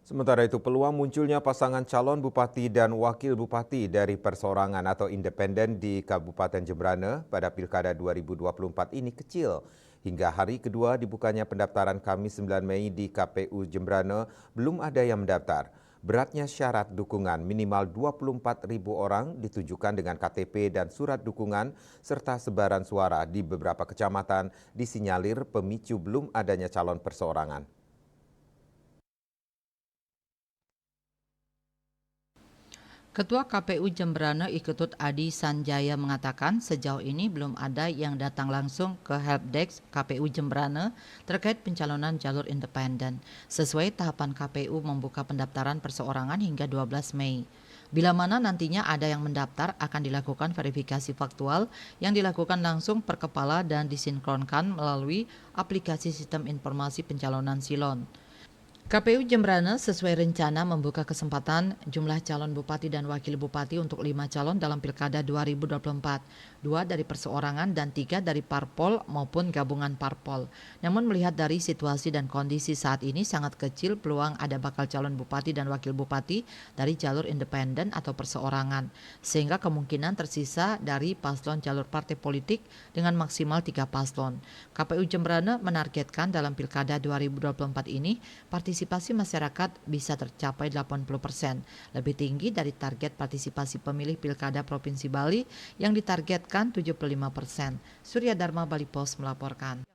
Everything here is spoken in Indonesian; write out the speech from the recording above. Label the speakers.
Speaker 1: Sementara itu, peluang munculnya pasangan calon bupati dan wakil bupati dari perseorangan atau independen di Kabupaten Jembrane pada Pilkada 2024 ini kecil. Hingga hari kedua dibukanya pendaftaran Kamis 9 Mei di KPU Jembrane, belum ada yang mendaftar. Beratnya syarat dukungan minimal 24.000 orang ditujukan dengan KTP dan surat dukungan serta sebaran suara di beberapa kecamatan disinyalir pemicu belum adanya calon perseorangan.
Speaker 2: Ketua KPU Jembrane Iketut Adi Sanjaya mengatakan sejauh ini belum ada yang datang langsung ke helpdesk KPU Jembrane terkait pencalonan jalur independen. Sesuai tahapan KPU membuka pendaftaran perseorangan hingga 12 Mei. Bila mana nantinya ada yang mendaftar akan dilakukan verifikasi faktual yang dilakukan langsung per kepala dan disinkronkan melalui aplikasi sistem informasi pencalonan Silon. KPU Jembrane sesuai rencana membuka kesempatan jumlah calon bupati dan wakil bupati untuk 5 calon dalam Pilkada 2024, 2 dari perseorangan dan 3 dari parpol maupun gabungan parpol. Namun melihat dari situasi dan kondisi saat ini sangat kecil peluang ada bakal calon bupati dan wakil bupati dari jalur independen atau perseorangan, sehingga kemungkinan tersisa dari paslon jalur partai politik dengan maksimal 3 paslon. KPU Jembrane menargetkan dalam Pilkada 2024 ini partisipasi masyarakat bisa tercapai 80%, lebih tinggi dari target partisipasi pemilih Pilkada Provinsi Bali yang ditargetkan 75%. Surya Dharma Bali Pos melaporkan.